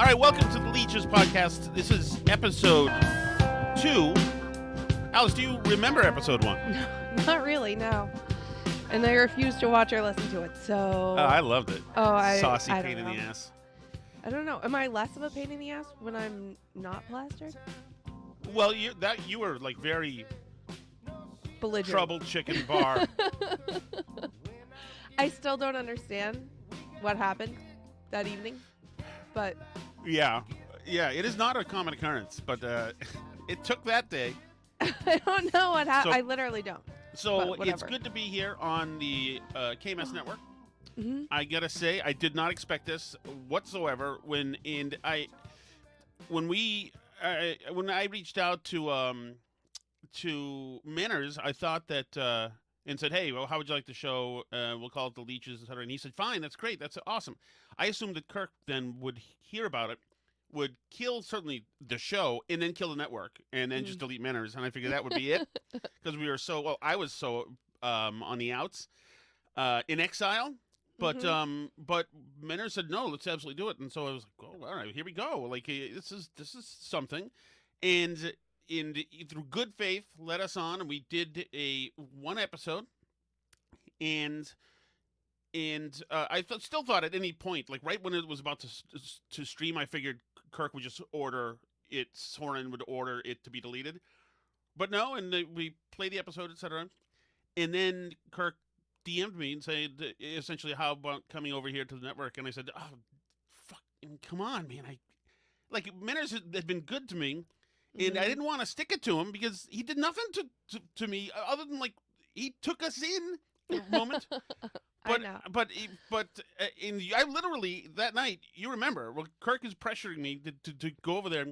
All right, welcome to the Leeches podcast. This is episode 2. Alice, do you remember episode 1? Not really, no. And I refuse to watch or listen to it, so... Oh, I loved it. Saucy I pain don't in the know. ass. I don't know. Am I less of a pain in the ass when I'm not plastered? Well, you were like very Belligerent. troubled chicken bar. I still don't understand what happened that evening, but... Yeah, it is not a common occurrence, but it took that day. I don't know what happened. So- I literally don't. So But it's whatever. good to be here on the KMS network. Mm-hmm. I gotta say, I did not expect this whatsoever. When I reached out to Manners, I thought that and said, "Hey, well, how would you like the show? We'll call it the Leeches, etc." And he said, "Fine, that's great, that's awesome." I assumed that Kirk then would hear about it, would kill certainly the show, and then kill the network, and then just delete Manners. And I figured that would be it because we were I was so on the outs, in exile. But but Manners said no, let's absolutely do it, and so I was like, oh, all right, here we go. Like this is something, and through good faith led us on, and we did one episode, and I still thought at any point, like right when it was about to stream, I figured Kirk would just order it, Soren would order it to be deleted, but no, and we play the episode, etc., and then Kirk DM'd me and said essentially, how about coming over here to the network? And I said, oh, fuck, come on, man. Manners had been good to me, and I didn't want to stick it to him because he did nothing to me other than like he took us in for a moment. I know. But I literally that night, you remember, well, Kirk is pressuring me to go over there.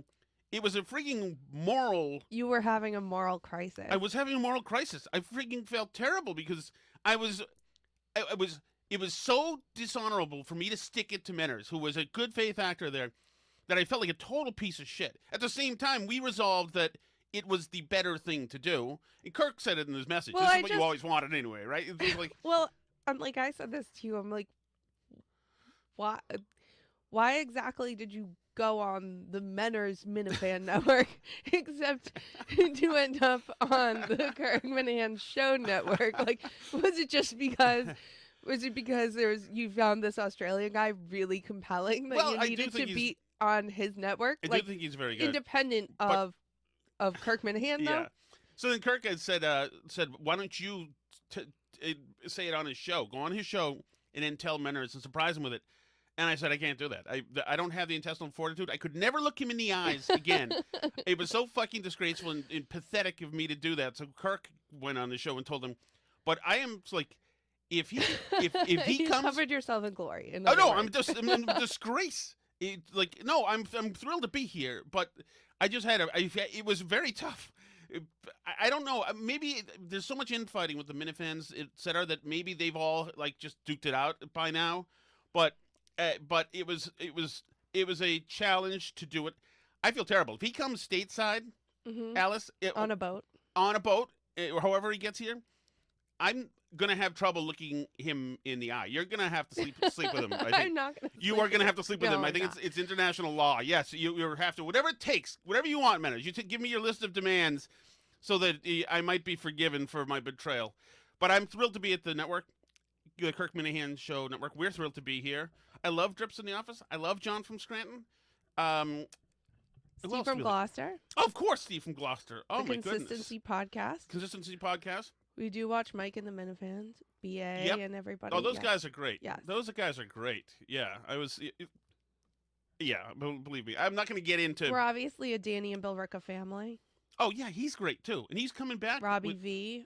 It was a freaking moral. You were having a moral crisis. I was having a moral crisis. I freaking felt terrible because it was so dishonorable for me to stick it to Manners, who was a good faith actor there, that I felt like a total piece of shit. At the same time, we resolved that it was the better thing to do. And Kirk said it in his message. Well, this is what you always wanted anyway, right? It was like, well, I'm like, I said this to you. I'm like, why exactly did you go on the Manners Minifan network except to end up on the Kirk Minahan show network? Like, was it because you found this Australian guy really compelling that you needed to be on his network? I do think he's very good. Independent of Kirk Minahan, though? Yeah. So then Kirk had said, why don't you say it on his show? Go on his show and then tell Manners and surprise him with it. And I said, I can't do that. I don't have the intestinal fortitude. I could never look him in the eyes again. It was so fucking disgraceful and pathetic of me to do that. So Kirk went on the show and told him, but I am like, if he you comes, covered yourself in glory. Oh no, I'm in disgrace. I'm thrilled to be here, but I just had it was very tough. I don't know. Maybe there's so much infighting with the Minifans, etc., that maybe they've all like just duked it out by now. But it was a challenge to do it. I feel terrible if he comes stateside, Alice, on a boat, or however he gets here. I'm gonna have trouble looking him in the eye. You're gonna have to sleep with him. I think. I'm not gonna. You are gonna have to sleep with No, him. I I'm think not. it's international law. Yes, you have to. Whatever it takes, whatever you want, Manners. You give me your list of demands, so that I might be forgiven for my betrayal. But I'm thrilled to be at the network, the Kirk Minahan Show Network. We're thrilled to be here. I love Drips in the Office. I love John from Scranton. Steve from Gloucester. Oh, of course, Steve from Gloucester. Oh, the my goodness. Consistency Podcast. Consistency Podcast. We do watch Mike and the Minifans, BA, and everybody. Oh, those guys are great. Yes. Those guys are great. Yeah, believe me. I'm not going to get into... We're obviously a Danny and Bill Ricca family. Oh, yeah, he's great, too. And he's coming back. Robbie V.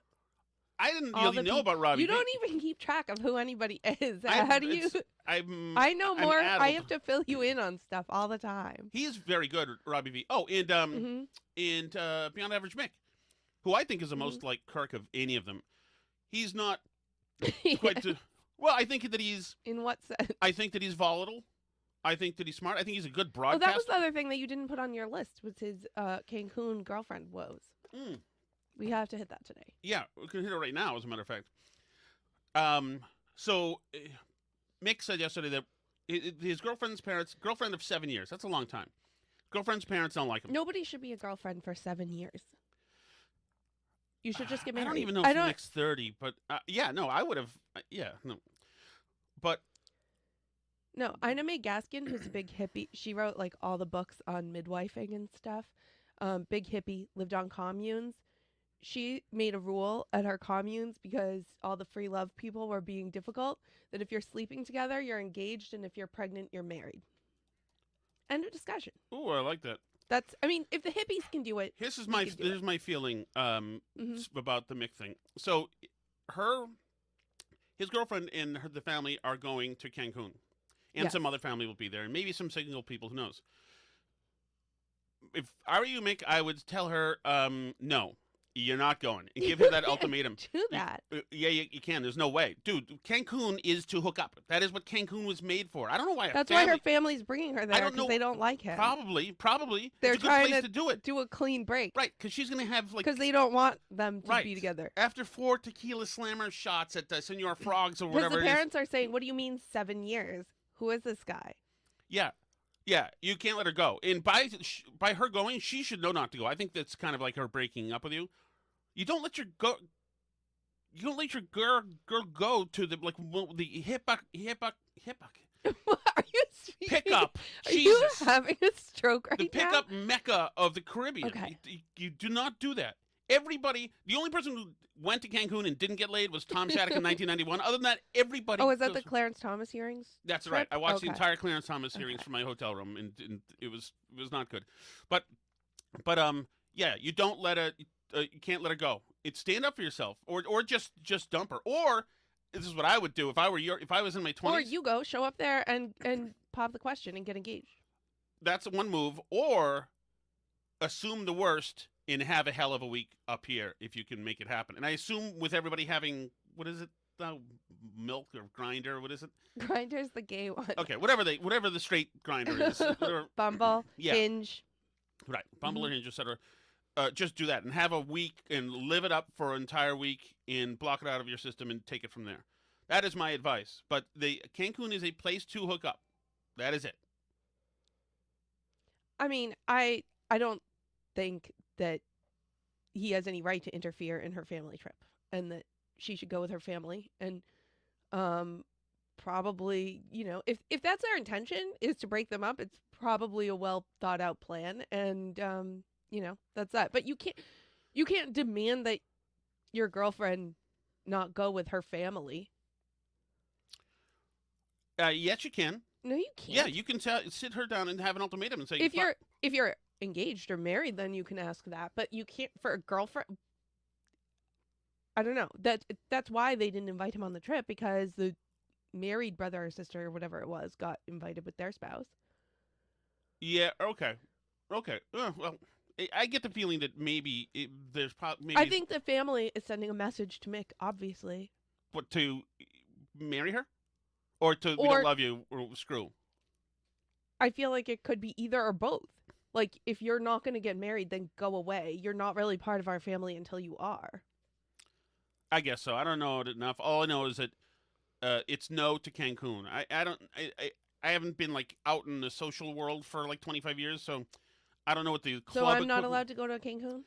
I didn't really know about Robbie You V. don't even keep track of who anybody is. How do you... I know more. I have to fill you in on stuff all the time. He is very good, Robbie V. Oh, and Beyond Average Mick, who I think is the most like Kirk of any of them. He's not quite... Well, I think that he's... In what sense? I think that he's volatile. I think that he's smart. I think he's a good broadcaster. Oh, that was the other thing that you didn't put on your list, was his Cancun girlfriend woes. We have to hit that today. Yeah, we can hit it right now, as a matter of fact. So Mick said yesterday that his girlfriend's parents, girlfriend of 7 years. That's a long time. Girlfriend's parents don't like him. Nobody should be a girlfriend for 7 years. You should just get married. I don't even know if Nick's 30, but yeah, no, I would have. Yeah, no, but No, Ina May Gaskin, who's a big hippie. She wrote like all the books on midwifing and stuff. Big hippie, lived on communes. She made a rule at her communes because all the free love people were being difficult that if you're sleeping together, you're engaged, and if you're pregnant, you're married. End of discussion. ooh, I like that. I mean, if the hippies can do it, This is we can do it. my feeling Mhm. about the Mick thing. So, his girlfriend and the family are going to Cancun, and Yes. some other family will be there, and maybe some single people. Who knows? If I were you, Mick, I would tell her, no, you're not going, and give her that ultimatum. Do that. Yeah, you can. There's no way, dude. Cancun is to hook up. That is what Cancun was made for. I don't know why. That's why her family's bringing her there don't because know. they don't like him. Probably. They're It's a good trying place to to do it. Do a clean break. Right, because she's gonna have like Because they don't want them to Right. be together. after 4 tequila slammer shots at Senor Frogs or Because whatever the it is. parents are saying, "What do you mean 7 years? Who is this guy?" Yeah, you can't let her go. And by her going, she should know not to go. I think that's kind of like her breaking up with you. You don't let your go. You don't let your girl go to the hippoc Are you speaking? pickup. Are Jesus, you having a stroke right the now? pickup mecca of the Caribbean. Okay. You do not do that. Everybody, the only person who went to Cancun and didn't get laid was Tom Shattuck in 1991. Other than that, everybody. Oh, is that goes- the Clarence Thomas hearings? That's trip? right. I watched the Okay. entire Clarence Thomas hearings Okay. from my hotel room, and it was not good. But yeah, you don't let you can't let her go. It's stand up for yourself, or just dump her. Or this is what I would do if I was in my 20s. Or you go, show up there and pop the question and get engaged. That's one move. Or assume the worst and have a hell of a week up here if you can make it happen. And I assume with everybody having what is it, milk or grinder? What is it? Grinder's the gay one. Okay, whatever the straight grinder is. Whatever. Bumble, Yeah. Hinge. Right, Bumble or Hinge, etc. Just do that and have a week and live it up for an entire week and block it out of your system and take it from there. That is my advice. But the Cancun is a place to hook up. That is it. I mean, I don't think that he has any right to interfere in her family trip, and that she should go with her family. And probably, if that's their intention is to break them up, it's probably a well thought out plan. And that's that. But you can't demand that your girlfriend not go with her family. Yes, you can. No, you can't. Yeah, you can sit her down and have an ultimatum and say, if you're engaged or married, then you can ask that. But you can't for a girlfriend. I don't know. That's why they didn't invite him on the trip, because the married brother or sister or whatever it was got invited with their spouse. Yeah, okay. Well, I get the feeling that maybe there's maybe I think the family is sending a message to Mick, obviously. what, to marry her, or to we Or- don't love you or screw. I feel like it could be either or both. Like, if you're not going to get married, then go away. You're not really part of our family until you are. I guess so. I don't know it enough. All I know is that it's no to Cancun. I haven't been like out in the social world for like 25 years, so I don't know what the club. So I'm not equivalent- allowed to go to Cancun?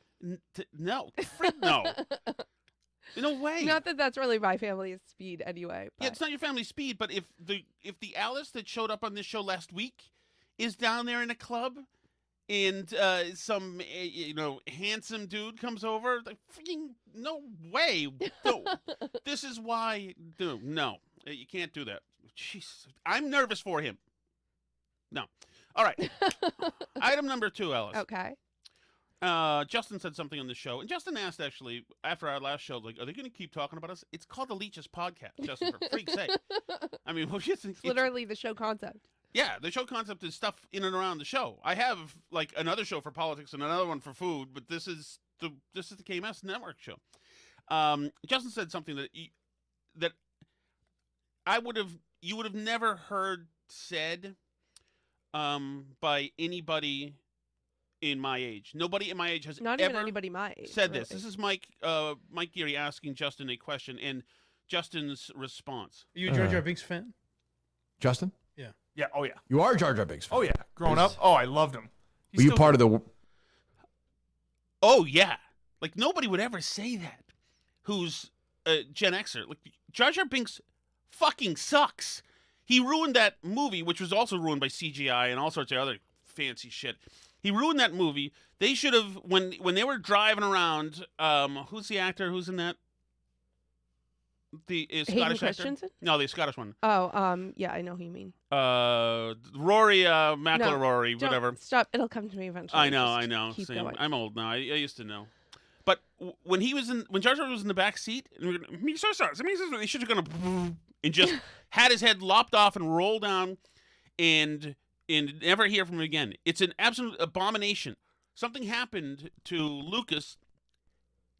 No, frick no. No way. Not that that's really my family's speed anyway. Yeah, it's not your family speed, but if the Alice that showed up on this show last week is down there in a club, and some handsome dude comes over, like freaking no way. No, this is why. Dude, no, you can't do that. Jeez, I'm nervous for him. No. All right. Item number 2, Alice. Okay. Justin said something on the show, and Justin asked actually after our last show, like, "Are they going to keep talking about us?" It's called the Leeches podcast, Justin. For freak's sake. I mean, what do you think? It's literally the show concept. Yeah, the show concept is stuff in and around the show. I have like another show for politics and another one for food, but this is the KMS network show. Justin said something that you would have never heard said by anybody in my age. Nobody in my age has Not ever even anybody my age. said this. really. This is Mike Geary asking Justin a question and Justin's response. Are you a Jar Jar Binks fan? Justin? Yeah. Yeah. Oh yeah. You are a Jar Jar Binks fan. Oh yeah. Growing up, I loved him. Were you part of the? Oh yeah, like nobody would ever say that. Who's a Gen Xer? Like Jar Jar Binks, fucking sucks. He ruined that movie, which was also ruined by CGI and all sorts of other fancy shit. He ruined that movie. They should have when they were driving around. Who's the actor who's in that? The Hayden Scottish actor? Christensen? No, the Scottish one. Oh, yeah, I know who you mean. Rory McIlroy, Don't whatever. Stop. It'll come to me eventually. I know, Just I know. Keep Same. going. I'm old now. I used to know. But when Jar Jar was in the back seat, and we were going, they should have gone and just had his head lopped off and rolled down, and never hear from him again. It's an absolute abomination. Something happened to Lucas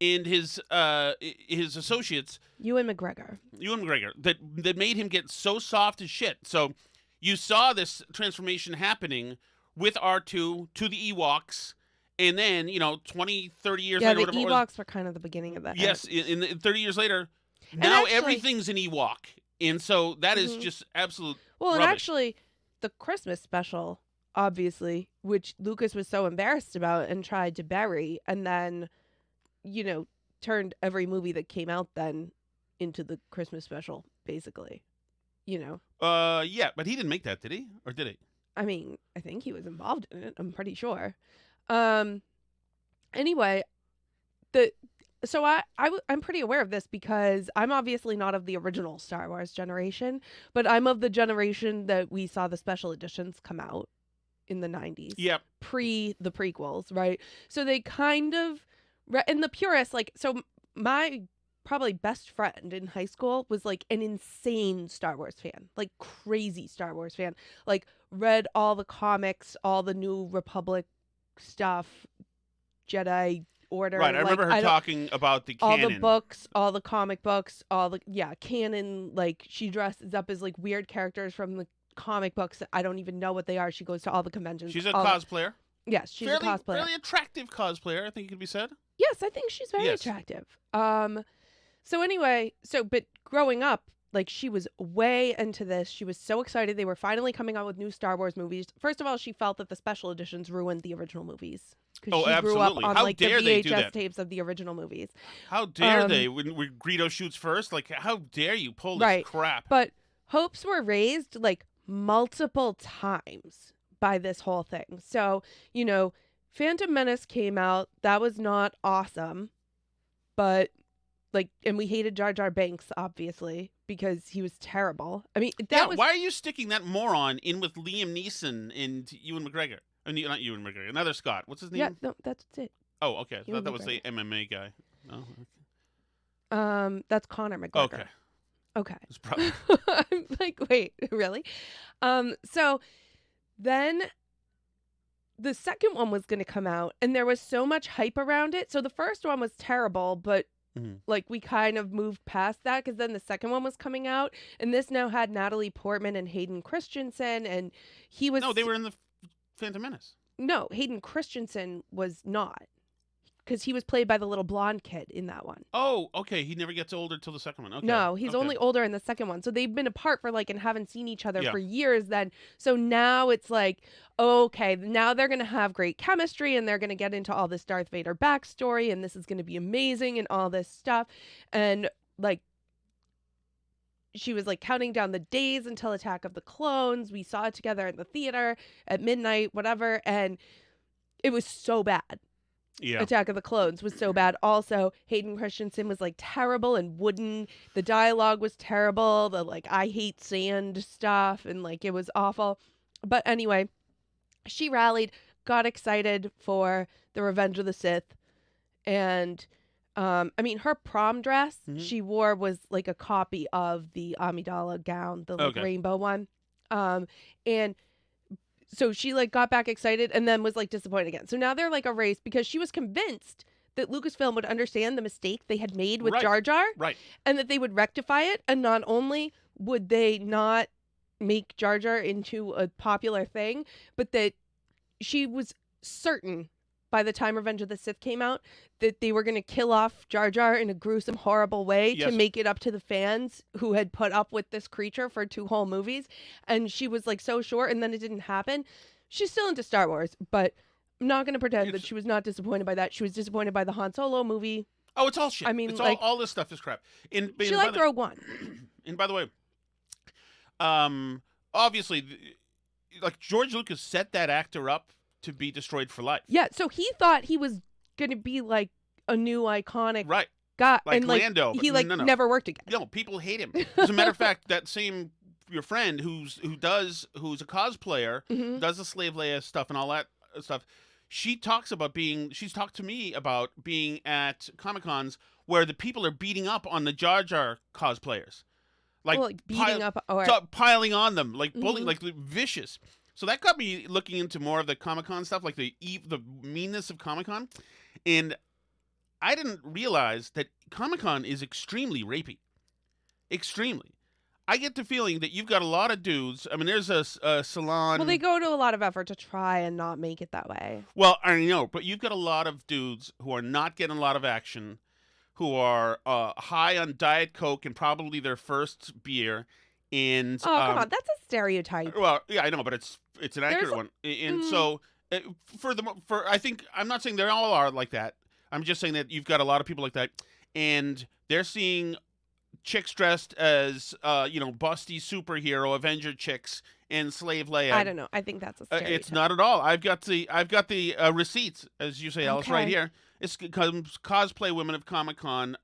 and his associates, Ewan McGregor, that made him get so soft as shit. So you saw this transformation happening with R2 to the Ewoks, and then 20, 30 years yeah, later, the whatever it was, Ewoks were kind of the beginning of that. yes, in 30 years later, now actually- everything's an Ewok, and so that is just absolute. Well, and rubbish. actually, the Christmas special, obviously, which Lucas was so embarrassed about and tried to bury, and then, turned every movie that came out then into the Christmas special, basically. Yeah, but he didn't make that, did he? Or did he? I mean, I think he was involved in it. I'm pretty sure. Anyway, I'm pretty aware of this because I'm obviously not of the original Star Wars generation, but I'm of the generation that we saw the special editions come out in the 90s. Yep. Pre the prequels, right? So they kind of, and the purists, so my probably best friend in high school was like an insane Star Wars fan, like crazy Star Wars fan, like read all the comics, all the New Republic stuff, Jedi Order. Right, I remember her talking about the canon. All the books, all the comic books, canon, like she dresses up as like weird characters from the comic books that I don't even know what they are. She goes to all the conventions. She's a cosplayer. Yes, she's a cosplayer. Fairly attractive cosplayer, I think it could be said. Yes, I think she's very attractive. But growing up, like she was way into this. She was so excited. They were finally coming out with new Star Wars movies. First of all, she felt that the special editions ruined the original movies. Because she grew up on How like the dare they do VHS that? tapes of the original movies. How dare they? When Greedo shoots first, like how dare you pull this crap? But hopes were raised like multiple times by this whole thing. So, Phantom Menace came out. That was not awesome. But and we hated Jar Jar Binks, obviously, because he was terrible. I mean, why are you sticking that moron in with Liam Neeson and Ewan McGregor? Not Ewan McGregor, another Scott. What's his name? Yeah, no, that's it. Oh, okay. I Ewan thought that was the McGregor. MMA guy. Oh, okay. That's Conor McGregor. Okay. Okay. It's probably... I'm like, wait, really? So then the second one was going to come out, and there was so much hype around it. So the first one was terrible, but we kind of moved past that because then the second one was coming out, and this now had Natalie Portman and Hayden Christensen, and he was... No, they were in the Phantom Menace. No, Hayden Christensen was not, because he was played by the little blonde kid in that one. Oh, okay. He never gets older till the second one. Okay. No, he's only older in the second one. So they've been apart for and haven't seen each other Yeah. for years then. So now it's like, okay, now they're going to have great chemistry and they're going to get into all this Darth Vader backstory and this is going to be amazing and all this stuff. And she was counting down the days until Attack of the Clones. We saw it together at the theater at midnight, whatever. And it was so bad. Yeah. Attack of the Clones was so bad. Also, Hayden Christensen was terrible and wooden. The dialogue was terrible. The I hate sand stuff and it was awful. But anyway, she rallied, got excited for the Revenge of the Sith, and her prom dress she wore was a copy of the Amidala gown, the rainbow one, and. So she got back excited and then was disappointed again. So now they're a race because she was convinced that Lucasfilm would understand the mistake they had made with Jar Jar. Right. And that they would rectify it. And not only would they not make Jar Jar into a popular thing, but that she was certain by the time Revenge of the Sith came out, that they were going to kill off Jar Jar in a gruesome, horrible way to Yes. make it up to the fans who had put up with this creature for 2 whole movies. And she was like so short, and then it didn't happen. She's still into Star Wars, but I'm not going to pretend that she was not disappointed by that. She was disappointed by the Han Solo movie. Oh, it's all shit. I mean, it's like- all this stuff is crap. She liked Rogue One. And by the way, obviously, like George Lucas set that actor up to be destroyed for life. Yeah, so he thought he was going to be like a new iconic Right. guy. Like and like Lando, but he like no. never worked again. No, people hate him. As a matter of fact, that same your friend who's a cosplayer, Mhm. does the Slave Leia stuff and all that stuff. She's talked to me about being at Comic-Cons where the people are beating up on the Jar Jar cosplayers. Like beating up or piling on them, like bullying, Mhm. like vicious. So that got me looking into more of the Comic-Con stuff, like the meanness of Comic-Con. And I didn't realize that Comic-Con is extremely rapey. Extremely. I get the feeling that you've got a lot of dudes. I mean, there's a salon. well, they go to a lot of effort to try and not make it that way. Well, I know, but you've got a lot of dudes who are not getting a lot of action, who are high on Diet Coke and probably their first beer. And Oh, come on, that's a stereotype. well, yeah, I know, but it's an accurate There's- one. And so I think I'm not saying they all are like that. I'm just saying that you've got a lot of people like that, and they're seeing chicks dressed as busty superhero Avenger chicks and Slave Leia. I don't know. I think that's a stereotype. It's not at all. I've got the receipts, as you say, Alice, right Okay. here. It's cosplay women of Comic-Con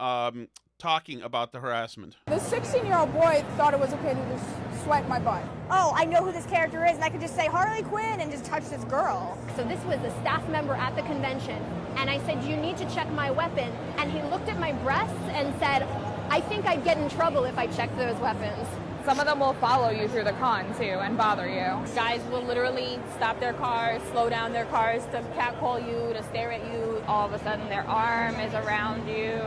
talking about the harassment. The 16-year-old boy thought it was okay to just swipe my butt. Oh, I know who this character is, and I could just say Harley Quinn and just touch this girl. So this was a staff member at the convention, and I said, you need to check my weapon. And he looked at my breasts and said, I think I'd get in trouble if I checked those weapons. Some of them will follow you through the con too and bother you. Guys will literally stop their cars, slow down their cars to catcall you, to stare at you. All of a sudden their arm is around you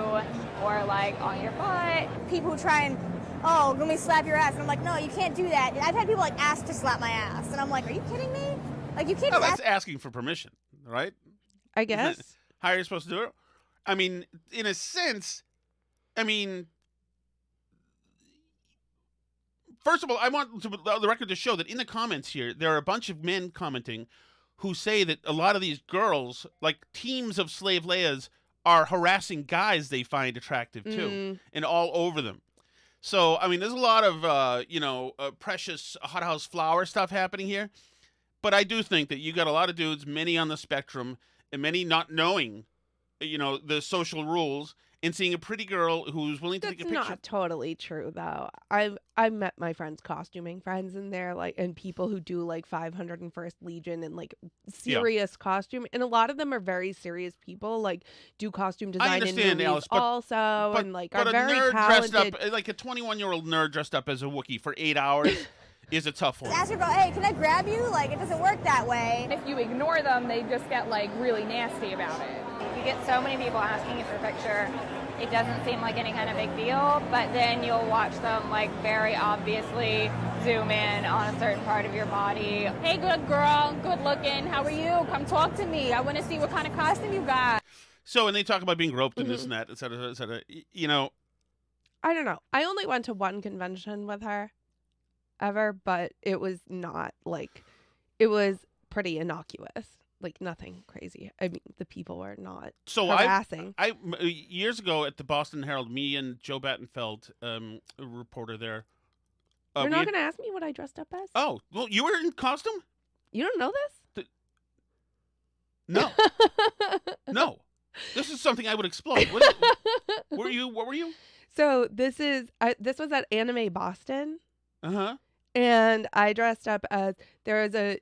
or like on your butt. People who try and, oh, let me slap your ass. And I'm like, no, you can't do that. I've had people like ask to slap my ass. And I'm like, are you kidding me? Like, you can't Oh, just that's asking for permission, right? I guess. How are you supposed to do it? I mean, in a sense, first of all, I want the record to show that in the comments here, there are a bunch of men commenting who say that a lot of these girls, like teams of Slave Leias, are harassing guys they find attractive too, and all over them. So, I mean, there's a lot of, precious hothouse flower stuff happening here. But I do think that you got a lot of dudes, many on the spectrum, and many not knowing, the social rules, and seeing a pretty girl who's willing to That's take a picture. not totally true, though. I've met my friends, costuming friends, and they're like, and people who do like 501st Legion and like serious costume, and a lot of them are very serious people, like do costume design in understand, movies Alice, but- also, and like But are a very nerd talented. dressed up, like a 21-year-old nerd dressed up as a Wookiee for 8 hours is a tough one. ask your girl, hey, can I grab you? Like, it doesn't work that way. If you ignore them, they just get like really nasty about it. You get so many people asking you for a picture. It doesn't seem like any kind of big deal, but then you'll watch them like very obviously zoom in on a certain part of your body. Hey, good girl, good looking. How are you? Come talk to me. I want to see what kind of costume you got. So, and they talk about being groped and this and that, et cetera, et cetera. I don't know. I only went to one convention with her ever, but it was not like, it was pretty innocuous. Like nothing crazy. I mean, the people were not So harassing. I years ago at the Boston Herald, me and Joe Battenfeld, a reporter there. You're we not had- going to ask me what I dressed up as? Oh, well, you were in costume? You don't know this? No, no. This is something I would explode. What were you? So this was at Anime Boston, Uh-huh. and I dressed up as, there was a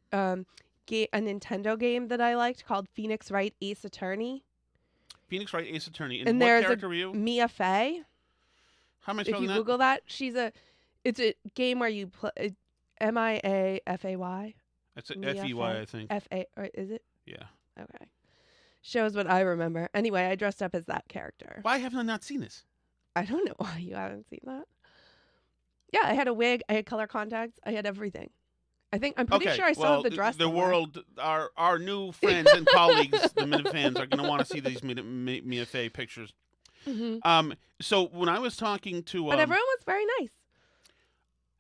Nintendo game that I liked called Phoenix Wright Ace Attorney. Phoenix Wright Ace Attorney. And And what there's character were you? Mia Fey. How am I If spelling you that? Google that, it's a game where you play MIAFAY. It's a Mia F-E-Y, Fey. I think. FA, or is it? Yeah. Okay. Shows what I remember. Anyway, I dressed up as that character. Why haven't I not seen this? I don't know why you haven't seen that. Yeah, I had a wig. I had color contacts. I had everything. I'm pretty sure I still have the dress. The somewhere. world, our new friends and colleagues, the Minifans, are going to want to see these Mia Fey pictures. Mm-hmm. So when I was talking to, But everyone was very nice.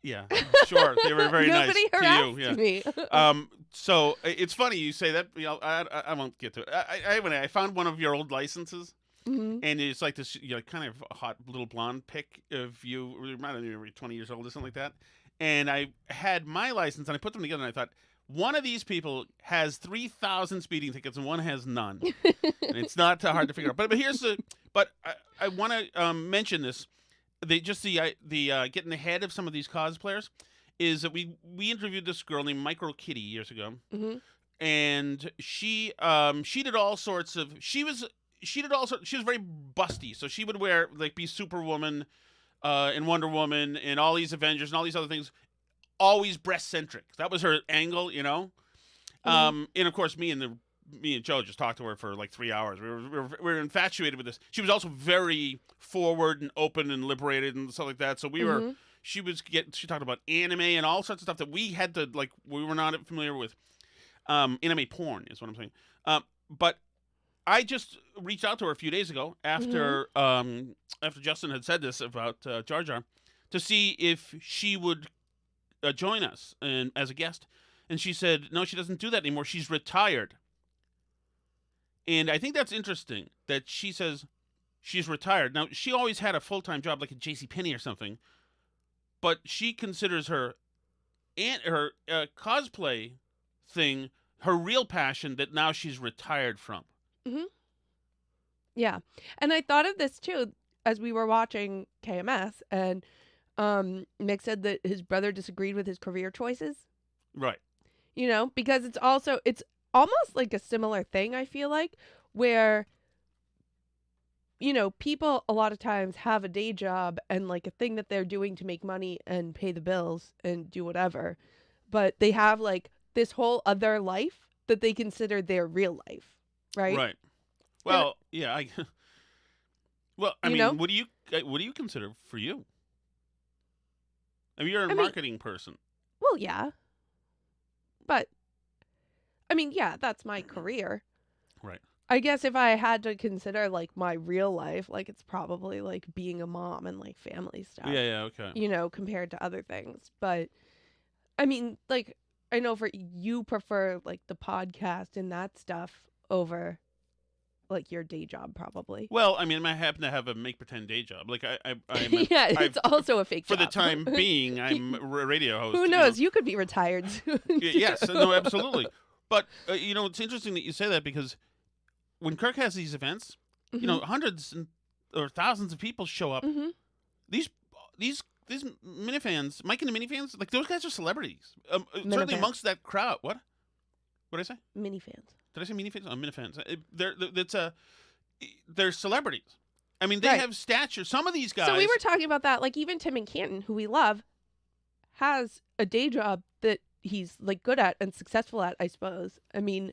yeah, sure, they were very nice Nobody to harassed you. Yeah. me. So it's funny you say that. You know, I won't get to it. I found one of your old licenses. Mm-hmm. And it's like this, kind of hot little blonde pic of you. I don't know, you were 20 years old or something like that. And I had my license, and I put them together, and I thought, one of these people has 3,000 speeding tickets, and one has none. And it's not hard to figure out. But here's the. But I want to mention this. Getting ahead of some of these cosplayers is that we interviewed this girl named Micro Kitty years ago, Mm-hmm. and she did all sorts of. She was very busty, so she would be Superwoman, and Wonder Woman, and all these Avengers and all these other things, always breast centric. That was her angle, Mm-hmm. And of course, me and Joe just talked to her for like 3 hours. We were infatuated with this. She was also very forward and open and liberated and stuff like that. So we were. Mm-hmm. She talked about anime and all sorts of stuff that we had to we were not familiar with. Anime porn is what I'm saying. But I just reached out to her a few days ago after after Justin had said this about Jar Jar, to see if she would join us and as a guest, and she said no, she doesn't do that anymore. She's retired, and I think that's interesting that she says she's retired. Now she always had a full-time job like at JCPenney or something, but she considers her cosplay thing her real passion that now she's retired from. Mm-hmm. Yeah. And I thought of this too as we were watching KMS, and Mick said that his brother disagreed with his career choices. Right. Because it's almost like a similar thing, I feel like, where people a lot of times have a day job and like a thing that they're doing to make money and pay the bills and do whatever, but they have like this whole other life that they consider their real life, right? Right. Well, yeah. I mean, what do you consider for you? I mean, you're a marketing person. Well, yeah. But I mean, yeah, that's my career. Right. I guess if I had to consider like my real life, like it's probably like being a mom and like family stuff. Yeah, okay. Compared to other things. But I mean, like I know for you prefer like the podcast and that stuff over like your day job probably. Well, I mean, I happen to have a make pretend day job. Like I'm yeah, it's also a fake for job. the time being. I'm a radio host. Who knows? You could be retired soon. Yes, no, absolutely. But it's interesting that you say that, because when Kirk has these events, hundreds or thousands of people show up. Mm-hmm. These minifans, Mike and the minifans, like those guys are celebrities. Certainly Minifans. amongst that crowd. What did I say? Minifans. Did I say minifans? Oh, minifans. They're celebrities. I mean, they Right. have stature. Some of these guys. So we were talking about that, like even Tim in Canton, who we love, has a day job that he's like good at and successful at, I suppose. I mean,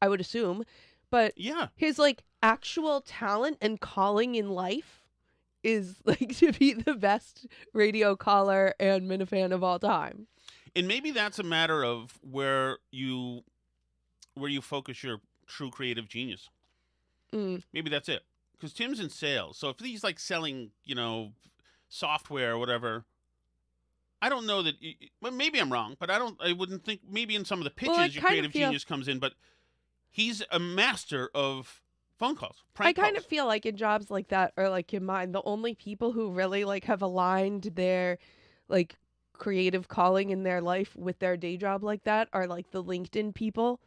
I would assume, but Yeah. his like actual talent and calling in life is like to be the best radio caller and minifan of all time. And maybe that's a matter of where you focus your true creative genius. Mm. Maybe that's it. Because Tim's in sales, so if he's like selling, software or whatever, I don't know that. Well, maybe I'm wrong, but I wouldn't think. Maybe in some of the pitches, your creative genius comes in, but he's a master of phone calls. Prank I kind calls. of feel like in jobs like that, or like in mine, the only people who really like have aligned their like creative calling in their life with their day job like that are like the LinkedIn people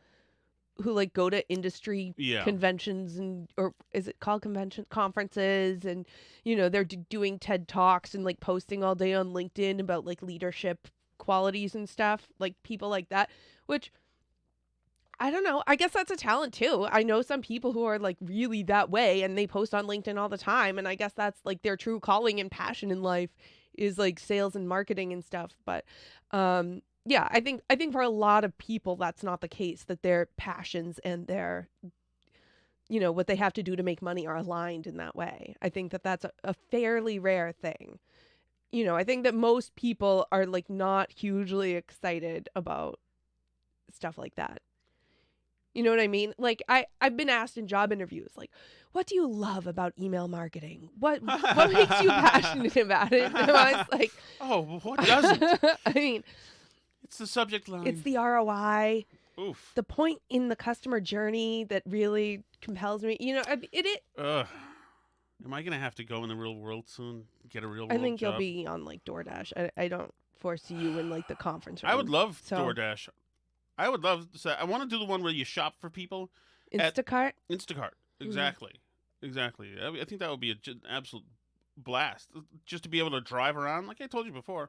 who like go to industry conventions or is it called conferences, and they're doing TED Talks and like posting all day on LinkedIn about like leadership qualities and stuff, like people like that, which I don't know. I guess that's a talent too. I know some people who are like really that way and they post on LinkedIn all the time, and I guess that's like their true calling and passion in life is like sales and marketing and stuff. But yeah, I think for a lot of people that's not the case, that their passions and their what they have to do to make money are aligned in that way. I think that that's a fairly rare thing. I think that most people are like not hugely excited about stuff like that. You know what I mean? Like I've been asked in job interviews, like, what do you love about email marketing? What makes you passionate about it? And I was like, Oh, what doesn't? I mean, It's the subject line. it's the ROI, Oof. the point in the customer journey that really compels me. Ugh. Am I gonna have to go in the real world soon? Get a real world I think job? you'll be on like DoorDash. I don't foresee you in like the conference room. I would love So- DoorDash. I would love to say, I want to do the one where you shop for people. Instacart. Instacart. Mm-hmm. Exactly. Exactly. I think that would be an absolute blast. Just to be able to drive around, like I told you before.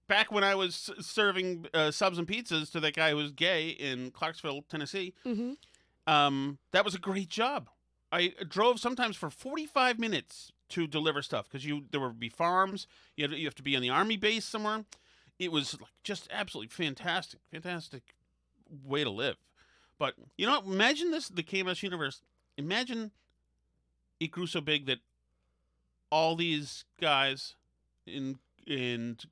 Back when I was serving subs and pizzas to that guy who was gay in Clarksville, Tennessee, Mm-hmm. that was a great job. I drove sometimes for 45 minutes to deliver stuff because there would be farms. You have to be on the army base somewhere. It was like just absolutely fantastic way to live. But you know, imagine the KMS universe. Imagine it grew so big that all these guys and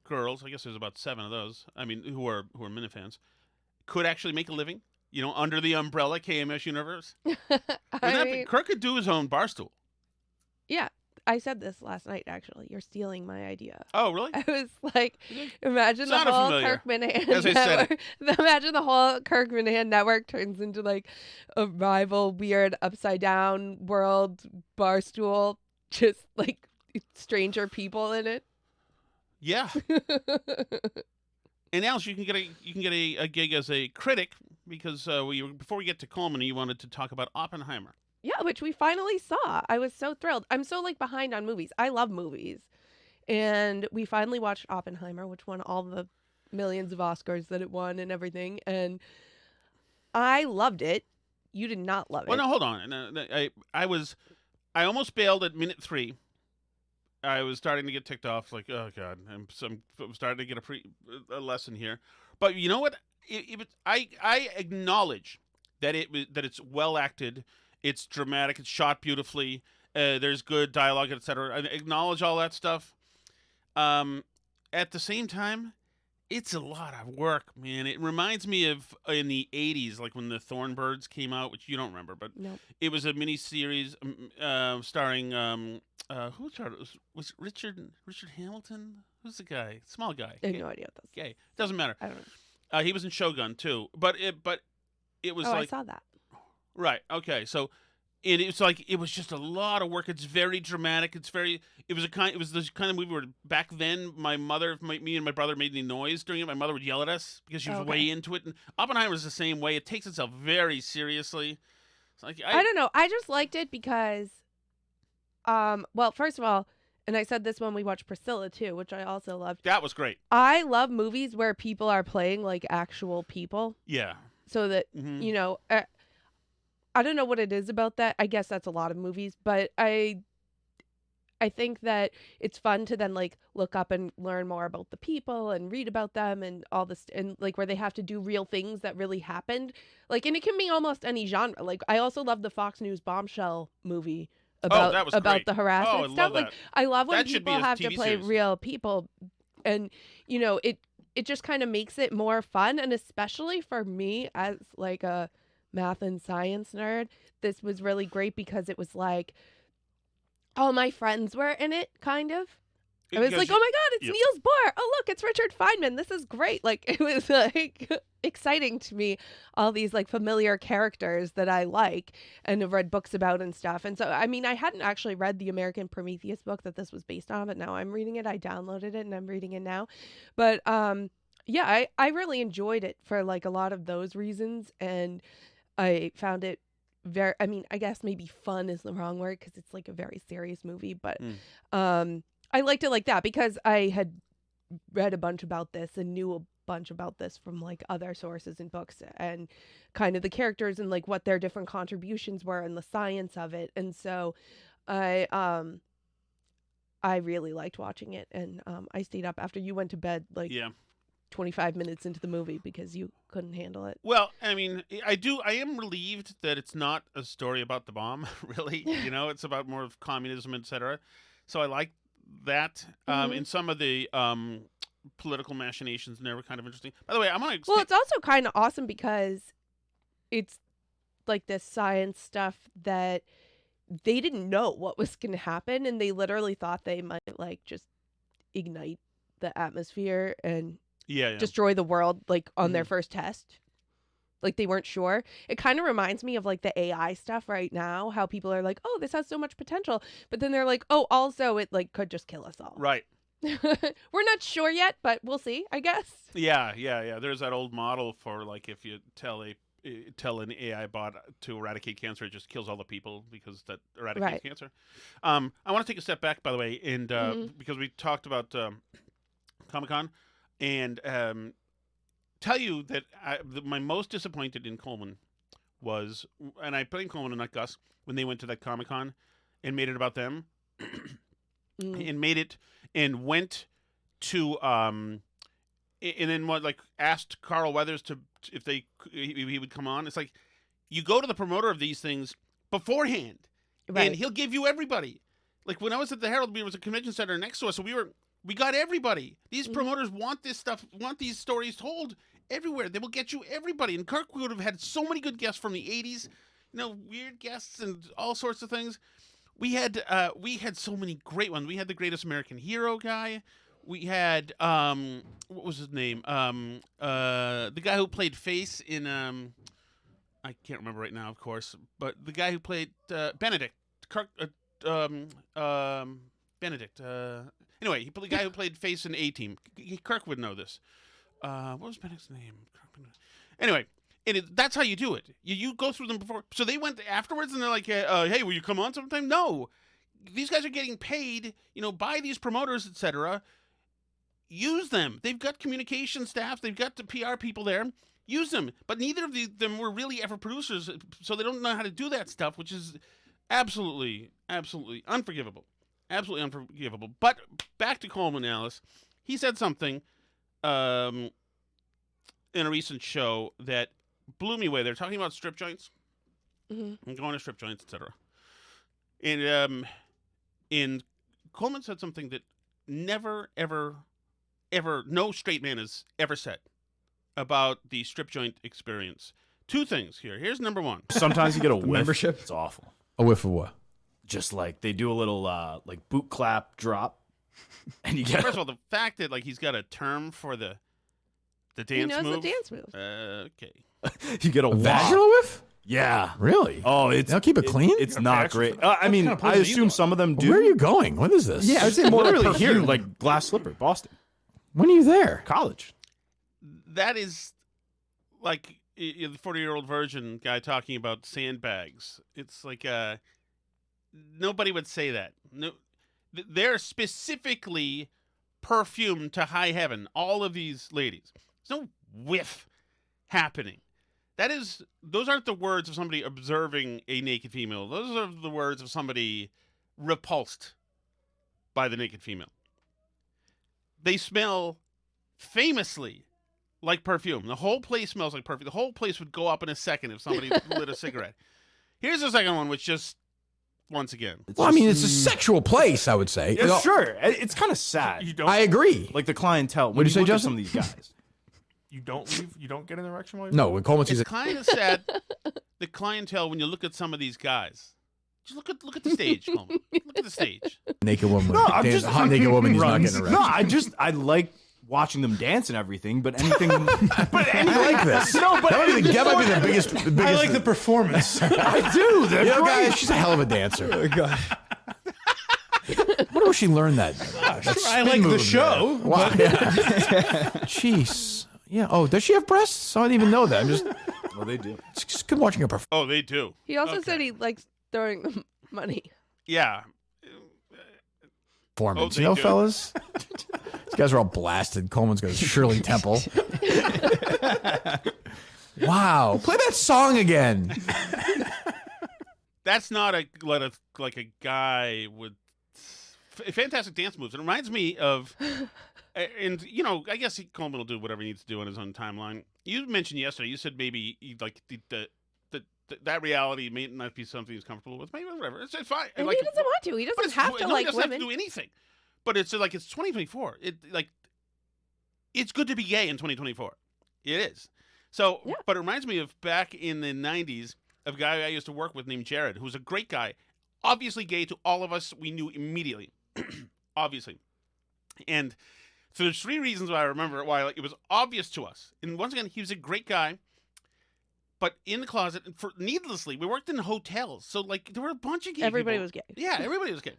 girls, I guess there's about 7 of those. I mean, who are minifans, could actually make a living. You know, under the umbrella KMS universe. Kirk could do his own barstool. Yeah, I said this last night. Actually, you're stealing my idea. Oh, really? I was like, imagine the Sounded whole familiar, Kirk Minahan as I said network. Imagine the whole Kirk Minahan network turns into like a rival, weird, upside down world barstool, just like stranger people in it. Yeah. And Alice, you can get a gig as a critic because before we get to Coleman, you wanted to talk about Oppenheimer. Yeah, which we finally saw. I was so thrilled. I'm so like behind on movies. I love movies. And we finally watched Oppenheimer, which won all the millions of Oscars that it won and everything. And I loved it. You did not love it. Well, no, hold on. I almost bailed at minute 3. I was starting to get ticked off, like, oh god, I'm starting to get a lesson here. But you know what? I acknowledge that it's well acted, it's dramatic, it's shot beautifully, there's good dialogue, etc. I acknowledge all that stuff. At the same time, it's a lot of work, man. It reminds me of in the 80s, like when the Thornbirds came out, which you don't remember, but Nope. it was a miniseries starring who started? Was Richard Hamilton? Who's the guy? Small guy. I have no idea what that's. Gay. Doesn't matter. I don't know. He was in Shogun too, but it was I like saw that. right. Okay, so. And it's like it was just a lot of work. It's very dramatic. It was this kind of movie where back then me and my brother made any noise during it. My mother would yell at us because she was way into it. And Oppenheimer's the same way. It takes itself very seriously. It's like I don't know. I just liked it because, well, first of all, and I said this when we watched Priscilla too, which I also loved. that was great. I love movies where people are playing like actual people, Yeah. so that Mhm. you know. I don't know what it is about that. I guess that's a lot of movies, but I think that it's fun to then like look up and learn more about the people and read about them and all this, and like where they have to do real things that really happened. Like, and it can be almost any genre. Like, I also love the Fox News Bombshell movie about that was great. the harassment Oh, I stuff. love Like, that. I love when That should be people a have to TV play series. real people, and it just kind of makes it more fun. And especially for me as like a math and science nerd, this was really great because it was like all my friends were in it, kind of. I was Because like, oh my god, it's Yep. Niels Bohr. Oh look, it's Richard Feynman. This is great. Like, it was like exciting to me, all these like familiar characters that I like and have read books about and stuff. And so I mean, I hadn't actually read the American Prometheus book that this was based on, but now I'm reading it. I downloaded it and I'm reading it now. But yeah, I really enjoyed it for like a lot of those reasons, and I found it very, I mean, I guess maybe fun is the wrong word because it's like a very serious movie, but I liked it like that because I had read a bunch about this and knew a bunch about this from like other sources and books and kind of the characters and like what their different contributions were and the science of it. And so I really liked watching it, and I stayed up after you went to bed like Yeah. 25 minutes into the movie because you couldn't handle it. Well, I mean, I am relieved that it's not a story about the bomb, really. You know, it's about more of communism, etc. So I like that in some of the political machinations, and they were kind of interesting. By the way, I'm gonna. Well, it's also kind of awesome because it's like this science stuff that they didn't know what was going to happen, and they literally thought they might like just ignite the atmosphere and destroy the world like on their first test. Like they weren't sure. It kind of reminds me of like the AI stuff right now, how people are like, oh, this has so much potential. But then they're like, oh, also it like could just kill us all. Right. We're not sure yet, but we'll see, I guess. Yeah. There's that old model for like if you tell an AI bot to eradicate cancer, it just kills all the people because that eradicates cancer. I want to take a step back, by the way, and because we talked about Comic-Con, and tell you that my most disappointed in Coleman was, and I put in Coleman and not Gus, when they went to that Comic-Con and made it about them, and made it and went to and then asked Carl Weathers if he would come on. It's like you go to the promoter of these things beforehand, and he'll give you everybody. Like when I was at the Herald, there was a convention center next to us, so we got everybody. These promoters want this stuff, want these stories told everywhere. They will get you everybody. And Kirk would have had so many good guests from the 80s, weird guests and all sorts of things. We had so many great ones. We had the Greatest American Hero guy. We had what was his name? The guy who played Face in I can't remember right now, of course, but the guy who played Benedict. Benedict. Anyway, the guy who played Face in A-Team. Kirk would know this. What was Benedict's name? Anyway, that's how you do it. You go through them before. So they went afterwards, and they're like, "Hey, will you come on sometime?" No, these guys are getting paid, by these promoters, etc. Use them. They've got communication staff. They've got the PR people there. Use them. But neither of them were really ever producers, so they don't know how to do that stuff, which is absolutely, absolutely unforgivable. Absolutely unforgivable. But back to Coleman, Alice. He said something in a recent show that blew me away. They're talking about strip joints and going to strip joints, etc. And Coleman said something that never, ever, ever, no straight man has ever said about the strip joint experience. Two things here. Here's number one. Sometimes you get a whiff. Membership? It's awful. A whiff of what? Just like they do a little boot clap drop, and you get. First of all, the fact that he's got a term for the dance move. He knows the dance move. Okay. You get a vaginal whiff? Yeah. Really? Oh, they'll keep it clean? It's not great. I mean, I assume some of them do. Where are you going? What is this? Yeah, I'd say more literally here, like Glass Slipper, Boston. When are you there? College. That is like the 40-year-old virgin guy talking about sandbags. It's like nobody would say that. No, they're specifically perfumed to high heaven. All of these ladies. There's no whiff happening. Those aren't the words of somebody observing a naked female. Those are the words of somebody repulsed by the naked female. They smell famously like perfume. The whole place smells like perfume. The whole place would go up in a second if somebody lit a cigarette. Here's the second one, which just, once again. It's a sexual place, I would say. Yeah, sure. It's kind of sad. I agree. Like the clientele. What do you say, Justin? Some of these guys. You don't leave? You don't get an erection while you're No, when Coleman sees It's kind of sad, the clientele, when you look at some of these guys. Just look at the stage, Coleman. Look at the stage. naked woman. No, I'm just hot naked woman. He's not getting an erection. No, I like watching them dance and everything, but anything. I like this. No, but that might be the biggest. I like the performance. I do. Guys, she's a hell of a dancer. Oh, God. Where did she learn that? I like the show. Wow. Yeah. Jeez. Yeah. Oh, does she have breasts? I didn't even know that. I'm just. Well, they do. It's just good watching her perform. Oh, they do. He also said he likes throwing them money. Yeah. Performance. Oh, they do. Fellas? These guys are all blasted. Coleman's got Shirley Temple. Wow. Play that song again. That's not like a guy with fantastic dance moves. It reminds me of, and I guess Coleman will do whatever he needs to do on his own timeline. You mentioned yesterday. You said maybe that reality may not be something he's comfortable with. Maybe whatever. It's fine. And he doesn't want to. He doesn't have to like he doesn't women. have to do anything. But it's like it's 2024. It's good to be gay in 2024. It is. So, Yeah. but it reminds me of back in the 90s of a guy I used to work with named Jared, who's a great guy, obviously gay to all of us. We knew immediately, obviously. And so there's 3 reasons why I remember why it was obvious to us. And once again, he was a great guy, but in the closet, needlessly, we worked in hotels. So like there were a bunch of gay Everybody people. was gay. Yeah, everybody was gay.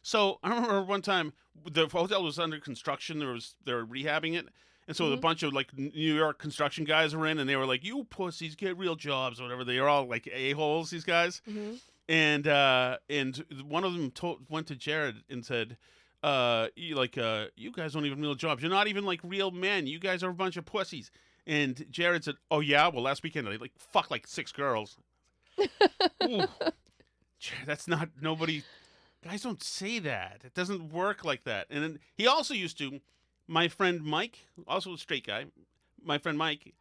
So I remember one time the hotel was under construction. They were rehabbing it, and so a bunch of like New York construction guys were in, and they were like, "You pussies, get real jobs," or whatever. They were all like a-holes, these guys. And one of them went to Jared and said, "You guys don't even real jobs. You're not even like real men. You guys are a bunch of pussies." And Jared said, "Oh yeah, well last weekend I fucked like 6 girls." Ooh. Jared, that's not nobody. Guys don't say that. It doesn't work like that. And then he also used to, my friend Mike, also a straight guy, my friend Mike,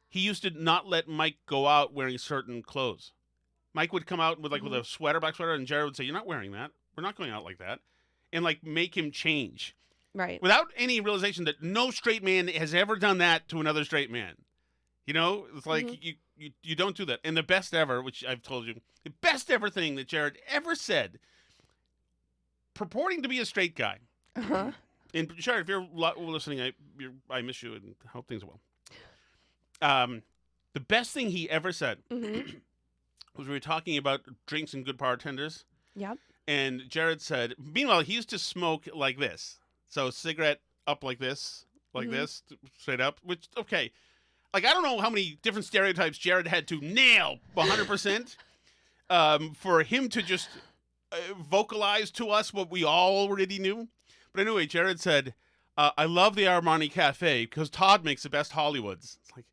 he used to not let Mike go out wearing certain clothes. Mike would come out with with a sweater, black sweater, and Jared would say, "You're not wearing that. We're not going out like that." And make him change. Right. Without any realization that no straight man has ever done that to another straight man. You know, it's like you don't do that. And the best ever, which I've told you, the best ever thing that Jared ever said, purporting to be a straight guy. And Jared, if you're listening, I miss you and hope things are well. The best thing he ever said was we were talking about drinks and good bartenders. Yeah. And Jared said, meanwhile, he used to smoke like this. So cigarette up like this, this, straight up, which, okay. I don't know how many different stereotypes Jared had to nail 100% for him to just vocalize to us what we all already knew. But anyway, Jared said, "I love the Armani Cafe because Todd makes the best Hollywoods." It's like,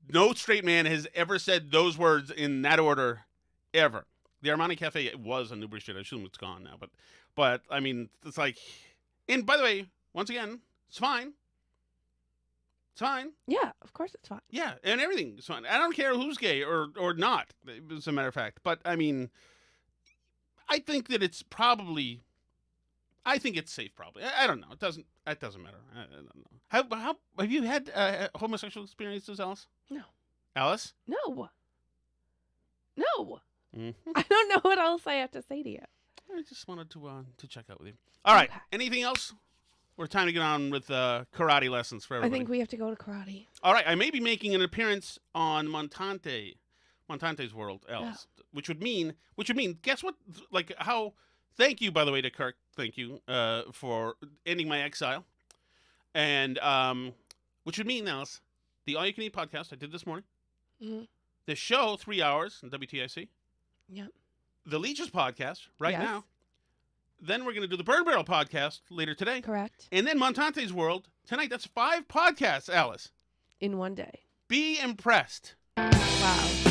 no straight man has ever said those words in that order, ever. The Armani Cafe was on Newbury Street. I assume it's gone now. But I mean, it's like, and by the way, once again, it's fine. It's fine. Yeah, of course it's fine. Yeah, and everything's fine. I don't care who's gay or not, as a matter of fact. But, I mean, I think that it's probably, I think it's safe probably. I don't know. It doesn't matter. I don't know. How have you had homosexual experiences, Alice? No. Alice? No. I don't know what else I have to say to you. I just wanted to check out with you. All right. Okay. Anything else? We're time to get on with karate lessons for everybody. I think we have to go to karate. All right. I may be making an appearance on Montante's World, Alice, which would mean, guess what? Thank you, by the way, to Kirk. Thank you for ending my exile. And which would mean, Alice, the All You Can Eat podcast I did this morning. The show, 3 hours in WTIC. Yep. The Leeches podcast right Yes. now. Then we're going to do the Burn Barrel podcast later today. Correct. And then Montante's World tonight. That's 5 podcasts, Alice. In one day. Be impressed. Wow.